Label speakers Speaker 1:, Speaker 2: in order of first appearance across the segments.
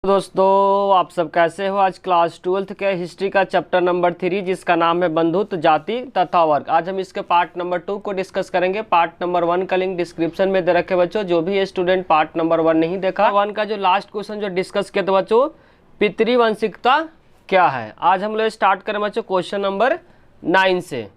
Speaker 1: दोस्तों आप सब कैसे हो। आज क्लास 12th के हिस्ट्री का चैप्टर नंबर 3 जिसका नाम है बंधुत्व, जाति तथा वर्ग। आज हम इसके पार्ट नंबर 2 को डिस्कस करेंगे। पार्ट नंबर 1 का लिंक डिस्क्रिप्शन में दे रखे बच्चों। जो भी ये स्टूडेंट पार्ट नंबर 1 नहीं देखा, 1 का जो लास्ट क्वेश्चन जो डिस्कस किया था बच्चों, पितृवंशिकता क्या है। आज हम लोग स्टार्ट करें बच्चों क्वेश्चन नंबर 9 से।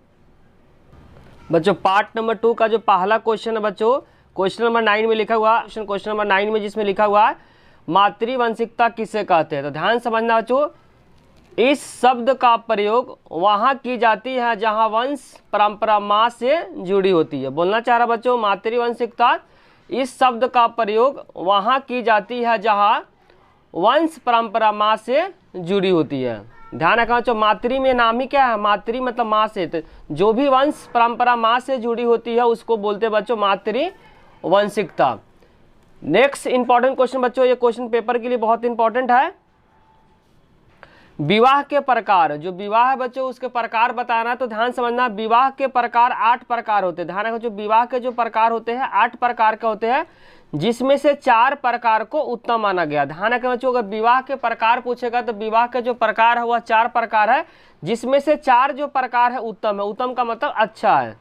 Speaker 1: बच्चों पार्ट नंबर 2 का जो पहला क्वेश्चन है बच्चों, क्वेश्चन नंबर 9 में लिखा हुआ, क्वेश्चन नंबर 9 में जिसमें लिखा हुआ है मातृवंशिकता किसे कहते हैं। तो ध्यान समझना बच्चों, इस शब्द का प्रयोग वहाँ की जाती है जहाँ वंश परंपरा माँ से जुड़ी होती है। बोलना चाह रहा बच्चों, मातृवंशिकता इस शब्द का प्रयोग वहाँ की जाती है जहाँ वंश परंपरा माँ से जुड़ी होती है। ध्यान रखना बच्चों, मातृ में नाम ही क्या है, मातृ मतलब माँ से। तो जो भी वंश परंपरा माँ से जुड़ी होती है उसको बोलते हैं बच्चों मातृवंशिकता। नेक्स्ट इंपॉर्टेंट क्वेश्चन बच्चों, ये क्वेश्चन पेपर के लिए बहुत इंपॉर्टेंट है। विवाह के प्रकार, जो विवाह है बच्चों उसके प्रकार बताना है। तो ध्यान समझना, विवाह के प्रकार 8 प्रकार होते हैं। ध्यान रखो, जो विवाह के जो प्रकार होते हैं 8 प्रकार के होते हैं, जिसमें से 4 प्रकार को उत्तम माना गया। ध्यान रखें बच्चों, अगर विवाह के प्रकार पूछेगा तो विवाह के जो प्रकार है वह 4 प्रकार है, जिसमें से 4 जो प्रकार है उत्तम है। उत्तम का मतलब अच्छा है।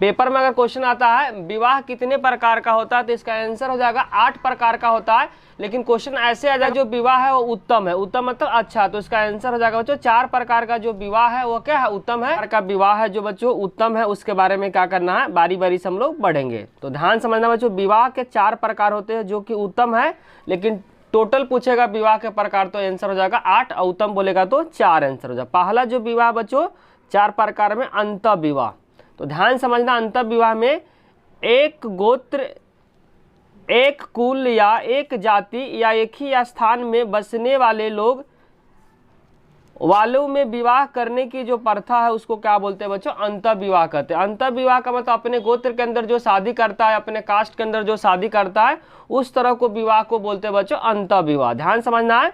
Speaker 1: पेपर में अगर क्वेश्चन आता है विवाह कितने प्रकार का होता है तो इसका आंसर हो जाएगा 8 प्रकार का होता है। लेकिन क्वेश्चन ऐसे आ जाएगा जो विवाह है वो उत्तम है, उत्तम मतलब अच्छा, तो इसका आंसर हो जाएगा बच्चों 4 प्रकार का जो विवाह है वो क्या है, उत्तम है। का विवाह है जो बच्चों उत्तम है, उसके बारे में क्या करना है, बारी बारी से हम लोग बढ़ेंगे। तो ध्यान समझना बच्चों, विवाह के 4 प्रकार होते हैं जो कि उत्तम है, लेकिन टोटल पूछेगा विवाह के प्रकार तो आंसर हो जाएगा 8, और उत्तम बोलेगा तो 4 आंसर हो जाएगा। पहला जो विवाह बच्चों 4 प्रकार में अंतः विवाह। तो ध्यान समझना, अंतः विवाह में एक गोत्र, एक कुल या एक जाति या एक ही स्थान में बसने वाले वालों में विवाह करने की जो प्रथा है उसको क्या बोलते हैं बच्चों, अंतः विवाह कहते हैं। अंतः विवाह का मतलब अपने गोत्र के अंदर जो शादी करता है, अपने कास्ट के अंदर जो शादी करता है उस तरह को विवाह को बोलते हैं बच्चों अंतः विवाह। ध्यान समझना है,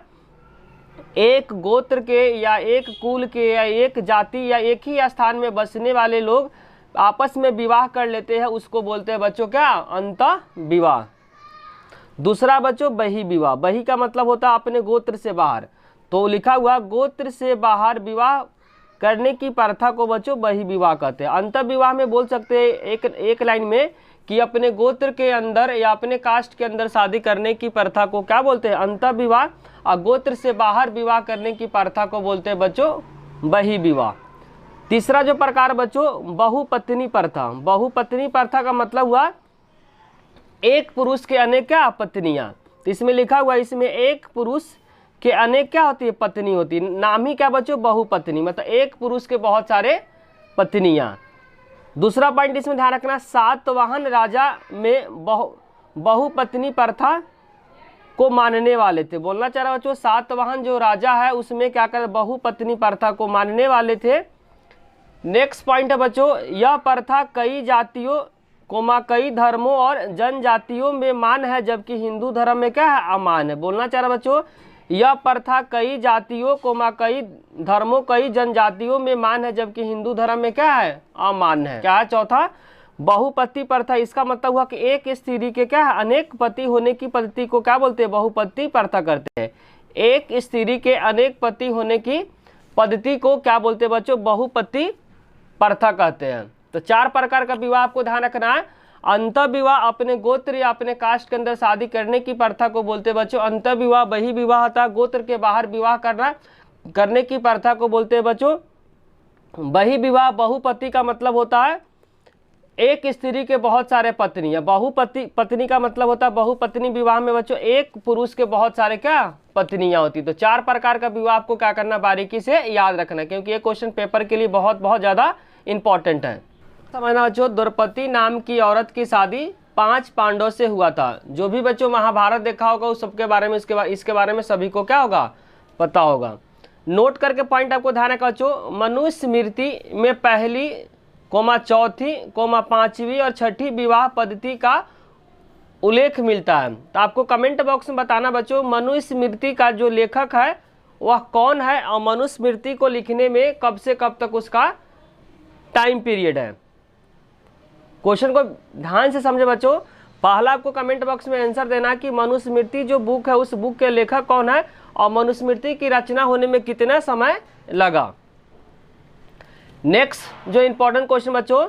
Speaker 1: एक गोत्र के या एक कुल के या एक जाति या एक ही स्थान में बसने वाले लोग आपस में विवाह कर लेते हैं उसको बोलते हैं बच्चों क्या, अंतः विवाह। दूसरा बच्चों बही विवाह। बही का मतलब होता है अपने गोत्र से बाहर, तो लिखा हुआ गोत्र से बाहर विवाह करने की प्रथा को बच्चों बही विवाह कहते हैं। अंतः विवाह में बोल सकते हैं एक लाइन में कि अपने गोत्र के अंदर या अपने कास्ट के अंदर शादी करने की प्रथा को क्या बोलते हैं, अंतः विवाह। और गोत्र से बाहर विवाह करने की प्रथा को बोलते हैं बच्चों बही विवाह। तीसरा जो प्रकार बच्चों बहुपत्नी प्रथा। बहुपत्नी प्रथा का मतलब हुआ एक पुरुष के अनेक क्या पत्नियां। तो इसमें लिखा हुआ, इसमें एक पुरुष के अनेक क्या होती है, पत्नी होती है। नाम ही क्या बच्चों, बहुपत्नी, मतलब एक पुरुष के बहुत सारे पत्नियां। दूसरा पॉइंट इसमें ध्यान रखना, सातवाहन राजा में बहुपत्नी प्रथा को मानने वाले थे। बोलना चाह रहा बच्चों, सातवाहन जो राजा है उसमें क्या कर बहुपत्नी प्रथा को मानने वाले थे। नेक्स्ट पॉइंट है बच्चों, यह प्रथा कई जातियों कई धर्मों और जनजातियों में मान है, जबकि हिंदू धर्म में क्या है, अमान है। बोलना चाह रहा बच्चों, यह प्रथा कई जातियों कई धर्मों कई जनजातियों में मान है, जबकि हिंदू धर्म में क्या है, अमान है। क्या है चौथा, बहुपति प्रथा। इसका मतलब हुआ कि एक स्त्री के क्या है, अनेक पति होने की पद्धति को क्या बोलते हैं, बहुपति प्रथा करते हैं। एक स्त्री के अनेक पति होने की पद्धति को क्या बोलते हैं बच्चों, बहुपति प्रथा कहते हैं। तो 4 प्रकार का विवाह आपको ध्यान रखना है। अंतः विवाह अपने गोत्र या अपने कास्ट के अंदर शादी करने की प्रथा को बोलते हैं बच्चों अंतः विवाह। बही विवाह होता है गोत्र के बाहर विवाह करने की प्रथा को बोलते हैं बच्चों बही विवाह। बहुपति का मतलब होता है एक स्त्री के बहुत सारे पत्नी है। पत्नी का मतलब होता है बहुपत्नी विवाह में बच्चों एक पुरुष के बहुत सारे क्या पत्नियां होती। तो 4 प्रकार का विवाह आपको क्या करना, बारीकी से याद रखना, क्योंकि ये क्वेश्चन पेपर के लिए बहुत ज़्यादा इंपॉर्टेंट है। समझना बच्चों, द्रौपदी नाम की औरत की शादी 5 पांडवों से हुआ था। जो भी बच्चों महाभारत देखा होगा उस सबके बारे में इसके बारे में सभी को क्या होगा, पता होगा। नोट करके पॉइंट आपको ध्यान रखना बच्चों, मनुस्मृति में पहली चौथी 5वीं और 6ठी विवाह पद्धति का उल्लेख मिलता है। तो आपको कमेंट बॉक्स में बताना बच्चों मनुस्मृति का जो लेखक है वह कौन है, और मनुस्मृति को लिखने में कब से कब तक उसका टाइम पीरियड है। क्वेश्चन को ध्यान से समझे बच्चों, पहला आपको कमेंट बॉक्स में आंसर देना कि मनुस्मृति जो बुक है उस बुक के लेखक कौन है और मनुस्मृति की रचना होने में कितना समय लगा। नेक्स्ट जो इंपॉर्टेंट क्वेश्चन बच्चों,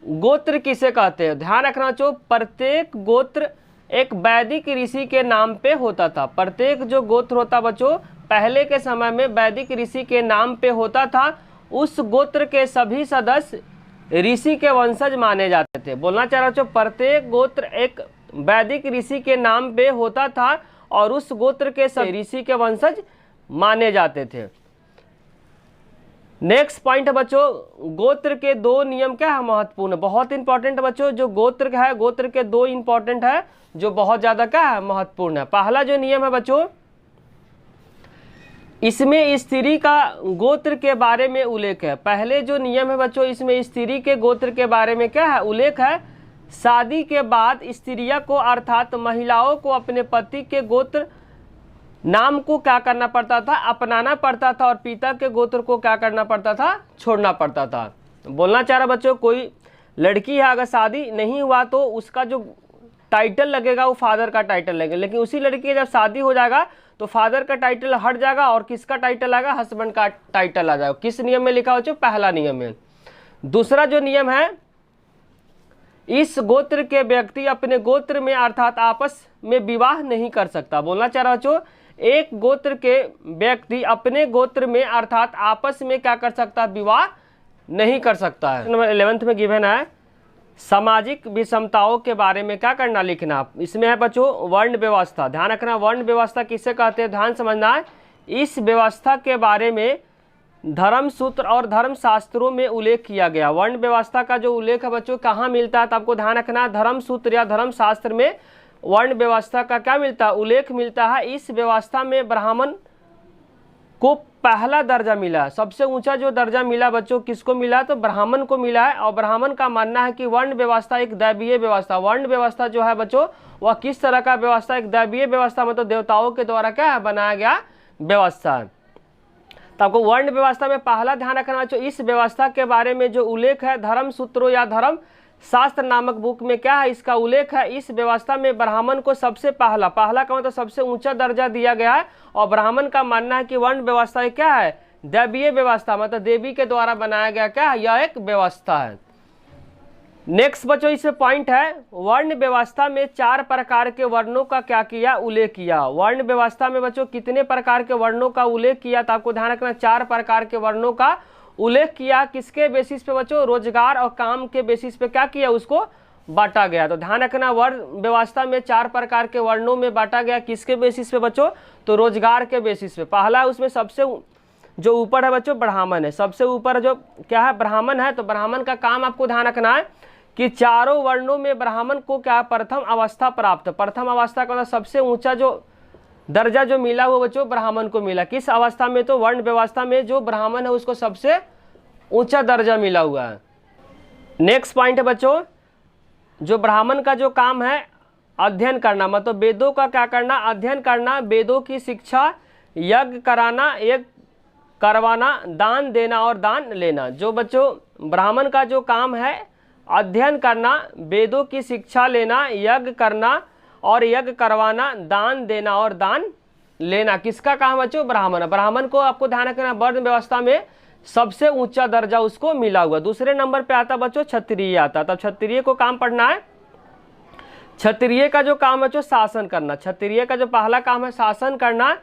Speaker 1: गोत्र किसे कहते हैं। ध्यान रखना बच्चों, प्रत्येक गोत्र एक वैदिक ऋषि के नाम पे होता था। प्रत्येक जो गोत्र होता बच्चों पहले के समय में वैदिक ऋषि के नाम पे होता था। उस गोत्र के सभी सदस्य ऋषि के वंशज माने जाते थे। बोलना चाह रहा बच्चों, प्रत्येक गोत्र एक वैदिक ऋषि के नाम पे होता था और उस गोत्र के सभी ऋषि के वंशज माने जाते थे। नेक्स्ट पॉइंट है बच्चों, गोत्र के दो नियम क्या है महत्वपूर्ण, बहुत इंपॉर्टेंट बच्चों। जो गोत्र है, गोत्र के दो इंपॉर्टेंट है जो बहुत ज्यादा क्या है महत्वपूर्ण है। पहला जो नियम है बच्चों, इसमें स्त्री का गोत्र के बारे में उल्लेख है। पहले जो नियम है बच्चों, इसमें स्त्री के गोत्र के बारे में क्या है उल्लेख है। शादी के बाद स्त्रियों को अर्थात महिलाओं को अपने पति के गोत्र नाम को क्या करना पड़ता था, अपनाना पड़ता था और पिता के गोत्र को क्या करना पड़ता था, छोड़ना पड़ता था। बोलना चाह रहा बच्चों, कोई लड़की है अगर शादी नहीं हुआ तो उसका जो टाइटल लगेगा वो फादर का टाइटल लगेगा, लेकिन उसी लड़की की जब शादी हो जाएगा तो फादर का टाइटल हट जाएगा और किसका टाइटल आएगा, हस्बैंड का टाइटल आ जाएगा। किस नियम में लिखा हो बच्चों, पहला नियम में। दूसरा जो नियम है, इस गोत्र के व्यक्ति अपने गोत्र में अर्थात आपस में विवाह नहीं कर सकता। बोलना चाह रहा बच्चों, एक गोत्र के व्यक्ति अपने गोत्र में अर्थात आपस में क्या कर सकता है, विवाह नहीं कर सकता है। नंबर 11 में गिवन है सामाजिक विषमताओं के बारे में क्या करना लिखना। इसमें है बच्चों वर्ण व्यवस्था। ध्यान रखना, वर्ण व्यवस्था किसे कहते हैं, ध्यान समझना है। इस व्यवस्था के बारे में धर्म सूत्र और धर्म शास्त्रों में उल्लेख किया गया। वर्ण व्यवस्था का जो उल्लेख है बच्चों कहाँ मिलता है, तो आपको ध्यान रखना है धर्म सूत्र या धर्म शास्त्र में वर्ण व्यवस्था का क्या मिलता है, उल्लेख मिलता है। इस व्यवस्था में ब्राह्मण को पहला दर्जा मिला है। सबसे ऊंचा जो दर्जा मिला बच्चों किसको मिला, तो ब्राह्मण को मिला है। और ब्राह्मण का मानना है कि वर्ण व्यवस्था एक दैवीय व्यवस्था। वर्ण व्यवस्था जो है बच्चों वह किस तरह का व्यवस्था, एक दैवीय व्यवस्था, मतलब देवताओं के द्वारा क्या है बनाया गया व्यवस्था है। तो आपको वर्ण व्यवस्था में पहला ध्यान रखना बच्चों, इस व्यवस्था के बारे में जो उल्लेख है धर्म सूत्रों या धर्म शास्त्र नामक बुक में क्या है, इसका उल्लेख है। इस व्यवस्था में ब्राह्मण को सबसे पहला का मतलब सबसे ऊंचा दर्जा दिया गया है। और ब्राह्मण का मानना है कि वर्ण व्यवस्था क्या है, दैवीय व्यवस्था, मतलब देवी के द्वारा बनाया गया क्या है, यह एक व्यवस्था है। नेक्स्ट बच्चों इसमें पॉइंट है, वर्ण व्यवस्था में 4 प्रकार के वर्णों का क्या किया, उल्लेख किया। वर्ण व्यवस्था में बच्चों कितने प्रकार के वर्णों का उल्लेख किया, तो आपको ध्यान रखना 4 प्रकार के वर्णों का उल्लेख किया। किसके बेसिस पे बच्चों, रोजगार और काम के बेसिस पे क्या किया, उसको बांटा गया। तो ध्यान रखना वर्ण व्यवस्था में 4 प्रकार के वर्णों में बांटा गया। किसके बेसिस पे बच्चों, तो रोजगार के बेसिस पे। पहला उसमें सबसे जो ऊपर है बच्चों ब्राह्मण है, सबसे ऊपर जो क्या है ब्राह्मण है। तो ब्राह्मण का काम आपको ध्यान रखना है कि चारों वर्णों में ब्राह्मण को क्या प्रथम अवस्था प्राप्त। प्रथम अवस्था का मतलब सबसे ऊंचा जो दर्जा जो मिला हुआ बच्चों ब्राह्मण को मिला। किस अवस्था में, तो वर्ण व्यवस्था में जो ब्राह्मण है उसको सबसे ऊंचा दर्जा मिला हुआ है। नेक्स्ट पॉइंट है बच्चों, जो ब्राह्मण का जो काम है अध्ययन करना, मतलब वेदों का क्या करना, अध्ययन करना, वेदों की शिक्षा, यज्ञ कराना, यज्ञ करवाना, दान देना और दान लेना। जो बच्चों ब्राह्मण का जो काम है अध्ययन करना, वेदों की शिक्षा लेना, यज्ञ करना और यज्ञ करवाना, दान देना और दान लेना, किसका काम बच्चों, ब्राह्मण। ब्राह्मण को आपको ध्यान रखना वर्ण व्यवस्था में सबसे ऊंचा दर्जा उसको मिला हुआ। दूसरे नंबर पे आता बच्चों क्षत्रिय आता। तब क्षत्रिय को काम पढ़ना है। क्षत्रिय का जो काम है बच्चों शासन करना। क्षत्रिय का जो पहला काम है शासन करना।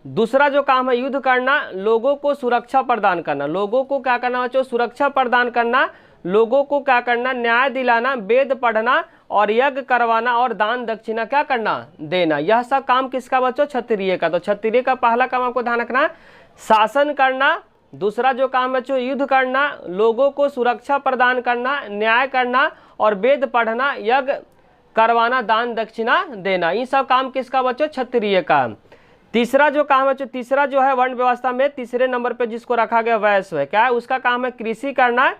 Speaker 1: दूसरा जो काम है युद्ध करना, लोगों को सुरक्षा प्रदान करना। लोगों को क्या करना बच्चों, सुरक्षा प्रदान करना। लोगों को क्या करना, न्याय दिलाना, वेद पढ़ना और यज्ञ करवाना और दान दक्षिणा क्या करना, देना। यह सब काम किसका बच्चों, क्षत्रिय का। तो क्षत्रिय का पहला काम आपको ध्यान रखना शासन करना। दूसरा जो काम बच्चों युद्ध करना, लोगों को सुरक्षा प्रदान करना, न्याय करना और वेद पढ़ना, यज्ञ करवाना, दान दक्षिणा देना। ये सब काम किसका बच्चों, क्षत्रिय का। तीसरा जो काम बच्चों, तीसरा जो है वर्ण व्यवस्था में तीसरे नंबर पे जिसको रखा गया वैश्य है। क्या है उसका काम है, कृषि करना,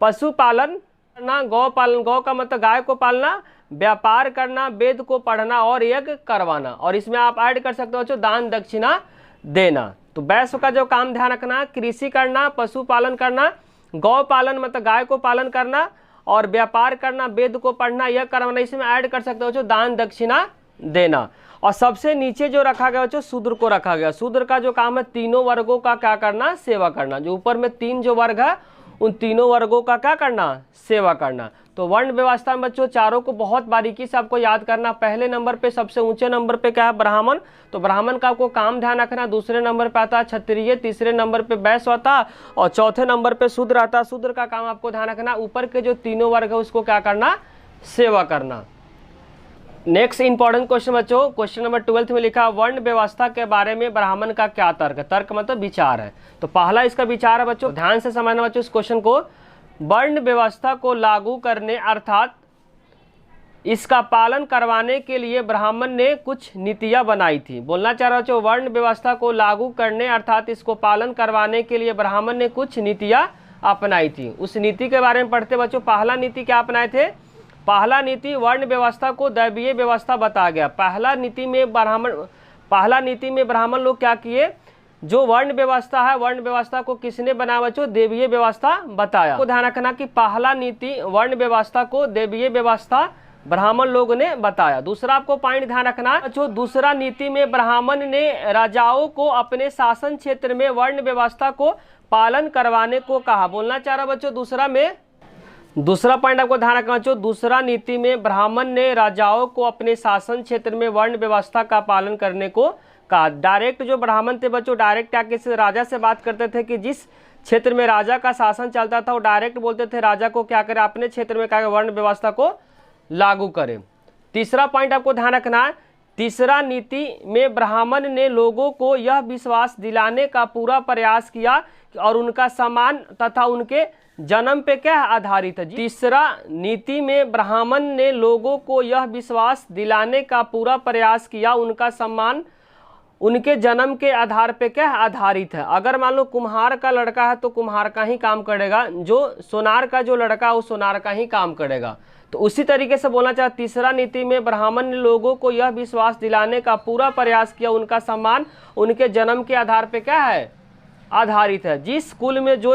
Speaker 1: पशुपालन करना, गौ पालन, गौ का मतलब गाय को पालना, व्यापार करना, वेद को पढ़ना और यज्ञ करवाना। और इसमें आप ऐड कर सकते हो बच्चों दान दक्षिणा देना। तो वैश्य का जो काम ध्यान रखना, कृषि करना, पशुपालन करना, गौ पालन मतलब गाय को पालन करना और व्यापार करना, वेद को पढ़ना, यह करवाना, इसमें ऐड कर सकते हो बच्चों दान दक्षिणा देना। और सबसे नीचे जो रखा गया बच्चों शूद्र को रखा गया। शूद्र का जो काम है तीनों वर्गों का क्या करना, सेवा करना। जो ऊपर में 3 जो वर्ग है उन तीनों वर्गों का क्या करना, सेवा करना। तो वर्ण व्यवस्था में बच्चों चारों को बहुत बारीकी से आपको याद करना। पहले नंबर पे सबसे ऊंचे नंबर पे क्या है, ब्राह्मण। तो ब्राह्मण का आपको काम ध्यान रखना। दूसरे नंबर पे आता है क्षत्रिय, तीसरे नंबर पे वैश्य आता है और चौथे नंबर पे शूद्र आता है। शूद्र का काम आपको ध्यान रखना, ऊपर के जो तीनों वर्ग है उसको क्या करना, सेवा करना। नेक्स्ट इंपॉर्टेंट क्वेश्चन बच्चों, क्वेश्चन नंबर 12 में लिखा वर्ण व्यवस्था के बारे में ब्राह्मण का क्या तर्क है। तर्क मतलब विचार है। तो पहला इसका विचार है बच्चों, ध्यान से समझना बच्चों इस क्वेश्चन को। वर्ण व्यवस्था को लागू करने अर्थात इसका पालन करवाने के लिए ब्राह्मण ने कुछ नीतियां बनाई थी। बोलना चाह रहा बच्चों, वर्ण व्यवस्था को लागू करने अर्थात इसको पालन करवाने के लिए ब्राह्मण ने कुछ नीतियां अपनाई थी। उस नीति के बारे में पढ़ते बच्चों। पहला नीति क्या अपनाए थे, पहला नीति वर्ण व्यवस्था को दैवीय व्यवस्था बताया गया। पहला नीति में ब्राह्मण लोग क्या किए, जो वर्ण व्यवस्था है, वर्ण व्यवस्था को किसने बनाया बच्चों, देवीय व्यवस्था बताया। को ध्यान रखना कि पहला नीति वर्ण व्यवस्था को देवीय व्यवस्था ब्राह्मण लोगों ने बताया। दूसरा आपको पॉइंट ध्यान रखना बच्चों, दूसरा नीति में ब्राह्मण ने राजाओं को अपने शासन क्षेत्र में वर्ण व्यवस्था को पालन करवाने को कहा। बोलना चाह रहा बच्चों, दूसरा पॉइंट आपको ध्यान रखना बच्चों, दूसरा नीति में ब्राह्मण ने राजाओं को अपने शासन क्षेत्र में वर्ण व्यवस्था का पालन करने को कहा। डायरेक्ट जो ब्राह्मण थे बच्चों, डायरेक्ट आके से राजा से बात करते थे कि जिस क्षेत्र में राजा का शासन चलता था वो डायरेक्ट बोलते थे राजा को क्या करे, अपने क्षेत्र में क्या वर्ण व्यवस्था को लागू करे। तीसरा पॉइंट आपको ध्यान रखना है, तीसरा नीति में ब्राह्मण ने लोगों को यह विश्वास दिलाने का पूरा प्रयास किया और उनका सम्मान तथा उनके जन्म पे क्या आधारित है। तीसरा नीति में ब्राह्मण ने लोगों को यह विश्वास दिलाने का पूरा प्रयास किया, उनका सम्मान उनके जन्म के आधार पे क्या आधारित है। अगर मान लो कुम्हार का लड़का है तो कुम्हार का ही काम करेगा, जो सोनार का जो लड़का है वो सोनार का ही काम करेगा। तो उसी तरीके से बोलना चाहे, तीसरा नीति में ब्राह्मण ने लोगों को यह विश्वास दिलाने का पूरा प्रयास किया, उनका सम्मान उनके जन्म के आधार पे क्या है, आधारित है। जिस कुल में जो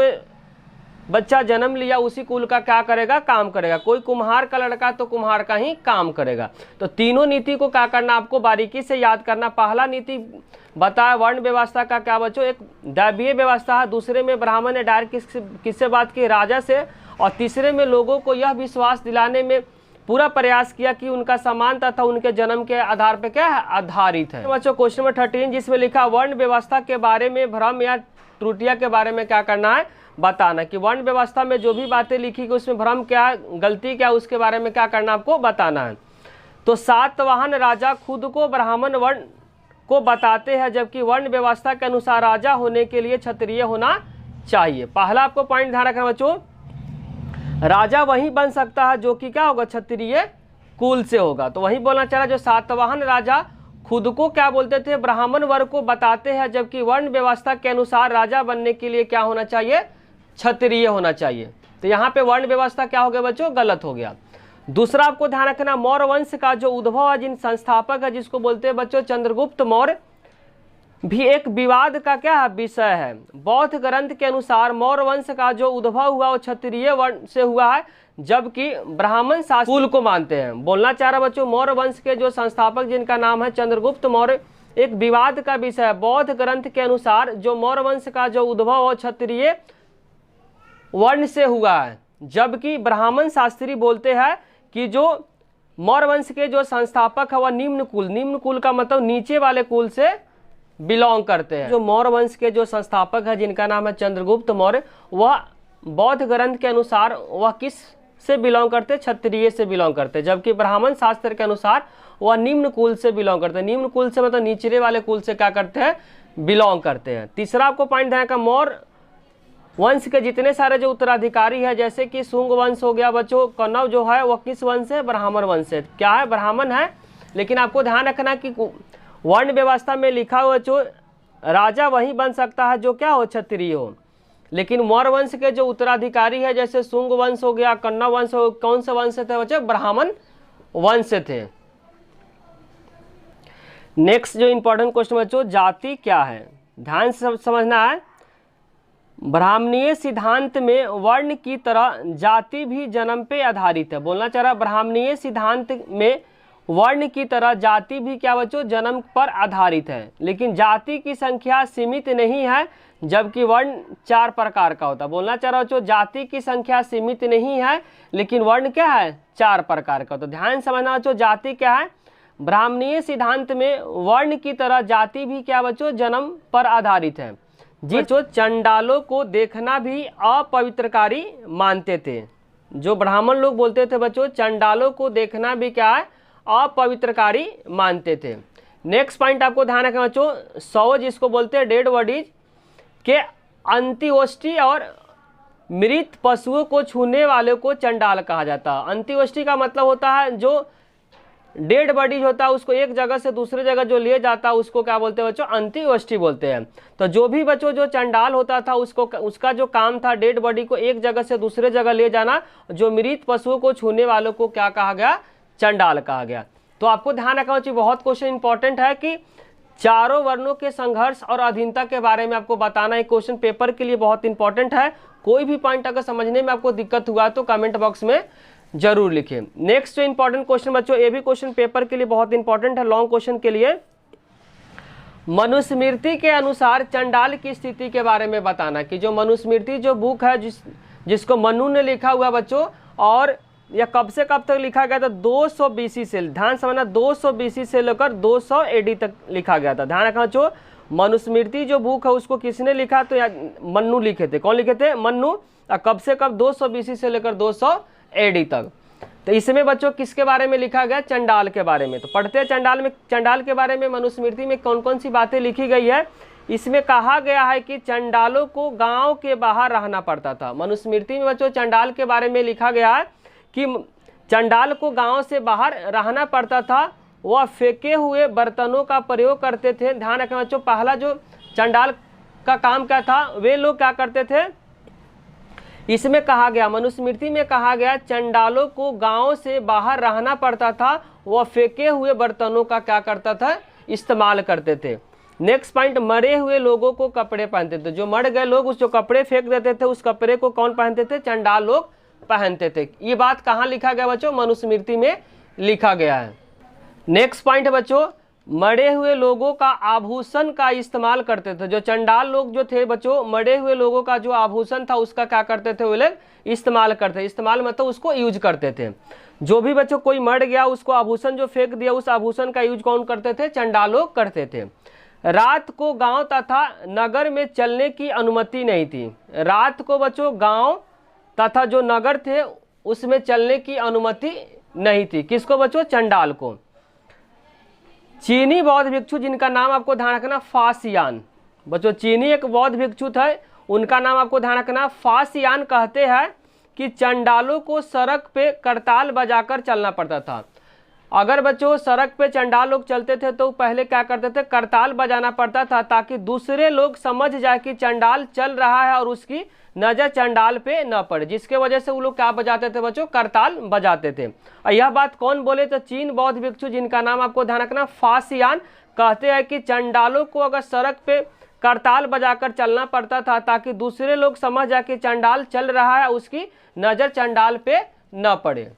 Speaker 1: बच्चा जन्म लिया उसी कुल का क्या करेगा, काम करेगा। कोई कुम्हार का लड़का तो कुम्हार का ही काम करेगा। तो तीनों नीति को क्या करना, आपको बारीकी से याद करना। पहला नीति बताया वर्ण व्यवस्था का क्या बच्चों, एक दैवीय व्यवस्था है। दूसरे में ब्राह्मण ने डायरेक्ट किससे बात की, राजा से। और तीसरे में लोगों को यह विश्वास दिलाने में पूरा प्रयास किया कि उनका सम्मान तथा उनके जन्म के आधार पर क्या है, आधारित है। बच्चों क्वेश्चन नंबर 13 जिसमें लिखा वर्ण व्यवस्था के बारे में भ्रम या त्रुटियां के बारे में क्या करना है, बताना। कि वर्ण व्यवस्था में जो भी बातें लिखी गई उसमें भ्रम क्या है, गलती क्या है, उसके बारे में क्या करना आपको बताना है। तो सातवाहन राजा खुद को ब्राह्मण वर्ण को बताते हैं, जबकि वर्ण व्यवस्था के अनुसार राजा होने के लिए क्षत्रिय होना चाहिए। पहला आपको पॉइंट ध्यान रखना बच्चों, राजा वही बन सकता है जो कि क्या होगा, क्षत्रिय कुल से होगा। तो वही बोलना चाह रहा, जो सातवाहन राजा खुद को क्या बोलते थे, ब्राह्मण वर्ग को बताते हैं, जबकि वर्ण व्यवस्था के अनुसार राजा बनने के लिए क्या होना चाहिए, क्षत्रिय होना चाहिए। तो यहाँ पे वर्ण व्यवस्था क्या हो गया बच्चों, गलत हो गया। दूसरा आपको ध्यान रखना, मौर्य वंश का जो उद्भव है, जिन संस्थापक है, जिसको बोलते हैं बच्चों चंद्रगुप्त मौर्य, भी एक विवाद का क्या विषय है। बौद्ध ग्रंथ के अनुसार मौर्य वंश का जो उद्भव हुआ वो क्षत्रिय वर्ण से हुआ है, जबकि ब्राह्मण शासक कुल को मानते हैं। बोलना चाह रहा बच्चों, मौर्य वंश के जो संस्थापक जिनका नाम है चंद्रगुप्त मौर्य, एक विवाद का विषय है। बौद्ध ग्रंथ के अनुसार जो मौर्य वंश का जो उद्भव हो क्षत्रिय वर्ण से हुआ है, जबकि ब्राह्मण शास्त्री बोलते हैं कि जो मौर्य वंश के जो संस्थापक है वह निम्न कुल का मतलब नीचे वाले कुल से बिलोंग करते हैं। जो मौर्य वंश के जो संस्थापक है जिनका नाम है चंद्रगुप्त मौर्य, वह बौद्ध ग्रंथ के अनुसार वह किस से बिलोंग करते, क्षत्रिय से बिलोंग करते, जबकि ब्राह्मण शास्त्र के अनुसार वह निम्न कुल से बिलोंग करते हैं। निम्न कुल से मतलब निचले वाले कुल से क्या करते हैं, बिलोंग करते हैं। तीसरा आपको पॉइंट ध्यान का, मौर्य वंश के जितने सारे जो उत्तराधिकारी है, जैसे कि शुंग वंश हो गया बच्चों, कौरव जो है वह किस वंश है, ब्राह्मण वंश से। क्या है, ब्राह्मण है। लेकिन आपको ध्यान रखना कि वर्ण व्यवस्था में लिखा हुआ जो राजा वही बन सकता है जो क्या हो, क्षत्रिय हो। लेकिन मौर्य वंश के जो उत्तराधिकारी है, जैसे शुंग वंश हो गया, कौरव वंश हो, कौन से वंश से थे बच्चे, ब्राह्मण वंश से थे। नेक्स्ट जो इंपॉर्टेंट क्वेश्चन बच्चों, जाति क्या है, ध्यान से समझना है। ब्राह्मणीय सिद्धांत में वर्ण की तरह जाति भी जन्म पे आधारित है। बोलना चाह रहा ब्राह्मणीय सिद्धांत में वर्ण की तरह जाति भी क्या बच्चों जन्म पर आधारित है, लेकिन जाति की संख्या सीमित नहीं है, जबकि वर्ण 4 प्रकार का होता है। बोलना चाह रहा बच्चों जाति की संख्या सीमित नहीं है, लेकिन वर्ण क्या है 4 प्रकार का। तो ध्यान समझना बच्चों, जाति क्या है, ब्राह्मणीय सिद्धांत में वर्ण की तरह जाति भी क्या बच्चों जन्म पर आधारित है। जी बच्चों, चंडालों को देखना भी अपवित्रकारी मानते थे। जो ब्राह्मण लोग बोलते थे बच्चों, चंडालों को देखना भी क्या है अपवित्रकारी मानते थे। नेक्स्ट पॉइंट आपको ध्यान रखना बच्चों, शव जिसको बोलते हैं डेड बॉडीज के अंत्येष्टि और मृत पशुओं को छूने वाले को चंडाल कहा जाता है। अंत्येष्टि का मतलब होता है जो डेड बॉडीज होता है उसको एक जगह से दूसरे जगह जो ले जाता है उसको क्या बोलते हैं बच्चों, अंत्येष्टि बोलते हैं। तो जो भी बच्चों जो चंडाल होता था उसका जो काम था डेड बॉडी को एक जगह से दूसरे जगह ले जाना, जो मृत पशुओं को छूने वालों को क्या कहा गया, चंडाल कहा गया। तो आपको ध्यान रखना चाहिए, बहुत क्वेश्चन इंपॉर्टेंट है कि चारों वर्णों के संघर्ष और अधीनता के बारे में आपको बताना एक क्वेश्चन पेपर के लिए बहुत इंपॉर्टेंट है। कोई भी पॉइंट अगर समझने में आपको दिक्कत हुआ तो कमेंट बॉक्स में जरूर लिखें। नेक्स्ट जो इंपॉर्टेंट क्वेश्चन बच्चों, ये भी क्वेश्चन पेपर के लिए बहुत इंपॉर्टेंट है, लॉन्ग क्वेश्चन के लिए। मनुस्मृति के अनुसार चंडाल की स्थिति के बारे में बताना कि जो मनुस्मृति जो बुक है जिसको मनु ने लिखा हुआ बच्चों, और यह कब से कब तक लिखा गया था, 200 BC से, ध्यान समझना 200 BC से लेकर 200 AD तक लिखा गया था। ध्यान रखना जो मनुस्मृति जो बुक है उसको किसने लिखा, तो मन्नु लिखे थे। कौन लिखे थे, मन्नु। और कब से कब, 200 BC से लेकर 200 AD तक। तो इसमें बच्चों किसके बारे में लिखा गया, चंडाल के बारे में। तो पढ़ते हैं चंडाल के बारे में मनुस्मृति में कौन कौन सी बातें लिखी गई है। इसमें कहा गया है कि चंडालों को गांव के बाहर रहना पड़ता था। मनुस्मृति में बच्चों चंडाल के बारे में लिखा गया है कि चंडाल को गांव से बाहर रहना पड़ता था। वह फेंके हुए बर्तनों का प्रयोग करते थे। ध्यान रखना बच्चों, पहला जो चंडाल का काम क्या था, वे लोग क्या करते थे, इसमें कहा गया, मनुस्मृति में कहा गया चंडालों को गांव से बाहर रहना पड़ता था। वह फेंके हुए बर्तनों का क्या करता था, इस्तेमाल करते थे। नेक्स्ट पॉइंट, मरे हुए लोगों को कपड़े पहनते थे। जो मर गए लोग उस जो कपड़े फेंक देते थे उस कपड़े को कौन पहनते थे, चंडाल लोग पहनते थे। ये बात कहाँ लिखा गया बच्चों, मनुस्मृति में लिखा गया है। नेक्स्ट पॉइंट बच्चों, मरे हुए लोगों का आभूषण का इस्तेमाल करते थे। जो चंडाल लोग जो थे बच्चों, मरे हुए लोगों का जो आभूषण था उसका क्या करते थे, वो लोग इस्तेमाल करते। इस्तेमाल मतलब उसको यूज करते थे। जो भी बच्चों कोई मर गया उसको आभूषण जो फेंक दिया उस आभूषण का यूज कौन करते थे, चंडाल लोग करते थे। रात को गांव तथा नगर में चलने की अनुमति नहीं थी। रात को बच्चों गांव तथा जो नगर थे उसमें चलने की अनुमति नहीं थी। किसको बच्चों, चंडाल को। चीनी बौद्ध भिक्षु जिनका नाम आपको ध्यान रखना फासियान, बच्चों चीनी एक बौद्ध भिक्षु थे, उनका नाम आपको ध्यान रखना फासियान। कहते हैं कि चंडालों को सड़क पे करताल बजाकर चलना पड़ता था। अगर बच्चों सड़क पे चंडाल लोग चलते थे तो पहले क्या करते थे, करताल बजाना पड़ता था ताकि दूसरे लोग समझ जाए कि चंडाल चल रहा है और उसकी नजर चंडाल पे न पड़े, जिसके वजह से वो लोग क्या बजाते थे बच्चों, करताल बजाते थे। और यह बात कौन बोले, तो चीन बौद्ध भिक्षु जिनका नाम आपको ध्यान रखना फासियान। कहते हैं कि चंडालों को अगर सड़क पे करताल बजाकर चलना पड़ता था ताकि दूसरे लोग समझ जाए कि चंडाल चल रहा है, उसकी नजर चंडाल पे न पड़े।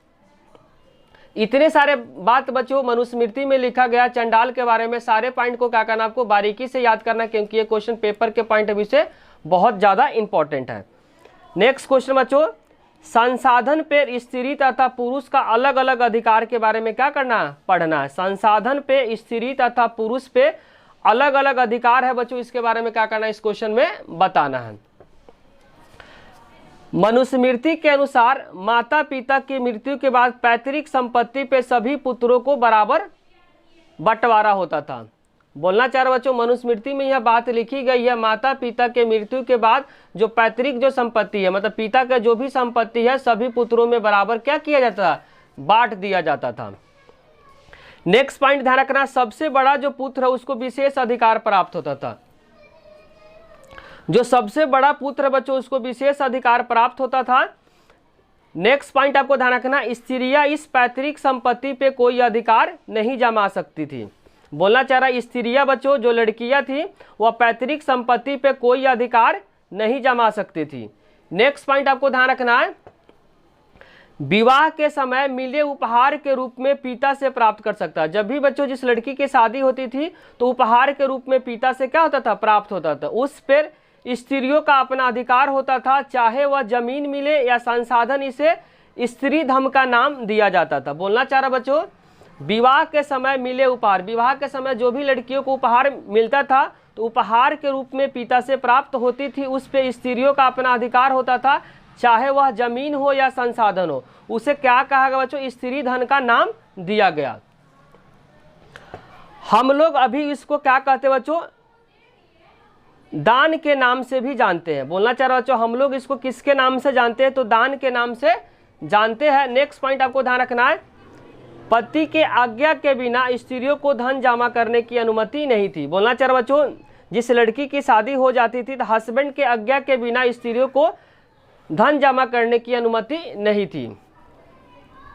Speaker 1: इतने सारे बात बच्चों मनुस्मृति में लिखा गया चंडाल के बारे में। सारे पॉइंट को क्या करना, आपको बारीकी से याद करना, क्योंकि ये क्वेश्चन पेपर के पॉइंट ऑफ व्यू से बहुत ज़्यादा इंपॉर्टेंट है। नेक्स्ट क्वेश्चन बच्चों, संसाधन पे स्त्री तथा पुरुष का अलग अलग अधिकार के बारे में क्या करना, पढ़ना है। संसाधन पे स्त्री तथा पुरुष पे अलग अलग अधिकार है बच्चों, इसके बारे में क्या करना है, इस क्वेश्चन में बताना है। मनुस्मृति के अनुसार माता पिता की मृत्यु के बाद पैतृक संपत्ति पे सभी पुत्रों को बराबर बंटवारा होता था। बोलना चाह रहे बच्चों, मनुस्मृति में यह बात लिखी गई है, माता पिता के मृत्यु के बाद जो पैतृक जो संपत्ति है, मतलब पिता का जो भी संपत्ति है सभी पुत्रों में बराबर क्या किया जाता था, बांट दिया जाता था। नेक्स्ट पॉइंट ध्यान रखना, सबसे बड़ा जो पुत्र है उसको विशेष अधिकार प्राप्त होता था। जो सबसे बड़ा पुत्र बच्चों उसको विशेष अधिकार प्राप्त होता था। नेक्स्ट पॉइंट आपको ध्यान रखना, स्त्रियां इस पैतृक संपत्ति पे कोई अधिकार नहीं जमा सकती थी। बोलना चाह रहा, स्त्रियां बच्चों जो लड़कियां थी वह पैतृक संपत्ति पे कोई अधिकार नहीं जमा सकती थी। नेक्स्ट पॉइंट आपको ध्यान रखना है, विवाह के समय मिले उपहार के रूप में पिता से प्राप्त कर सकता है। जब भी बच्चों जिस लड़की की शादी होती थी तो उपहार के रूप में पिता से क्या होता था, प्राप्त होता था। उस पर स्त्रियों का अपना अधिकार होता था, चाहे वह जमीन मिले या संसाधन, इसे स्त्री धन का नाम दिया जाता था। बोलना चाह रहा बच्चों, विवाह के समय मिले उपहार, विवाह के समय जो भी लड़कियों को उपहार मिलता था तो उपहार के रूप में पिता से प्राप्त होती थी, उस पे स्त्रियों का अपना अधिकार होता था, चाहे वह जमीन हो या संसाधन हो। उसे क्या कहा गया बच्चों, स्त्री धन का नाम दिया गया। हम लोग अभी इसको क्या कहते हैं बच्चों, दान के नाम से भी जानते हैं। बोलना चाह रहा बच्चों, हम लोग इसको किसके नाम से जानते हैं, तो दान के नाम से जानते हैं। नेक्स्ट पॉइंट आपको ध्यान रखना है, पति के आज्ञा के बिना स्त्रियों को धन जमा करने की अनुमति नहीं थी। बोलना चाह रहा बच्चों, जिस लड़की की शादी हो जाती थी तो हस्बैंड के आज्ञा के बिना स्त्रियों को धन जमा करने की अनुमति नहीं थी।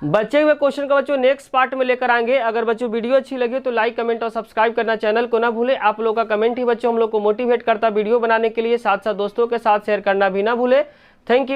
Speaker 1: बचे हुए क्वेश्चन का बच्चों नेक्स्ट पार्ट में लेकर आएंगे। अगर बच्चों वीडियो अच्छी लगी तो लाइक, कमेंट और सब्सक्राइब करना चैनल को ना भूले। आप लोगों का कमेंट ही बच्चों हम लोग को मोटिवेट करता वीडियो बनाने के लिए, साथ साथ दोस्तों के साथ शेयर करना भी ना भूले। Thank you.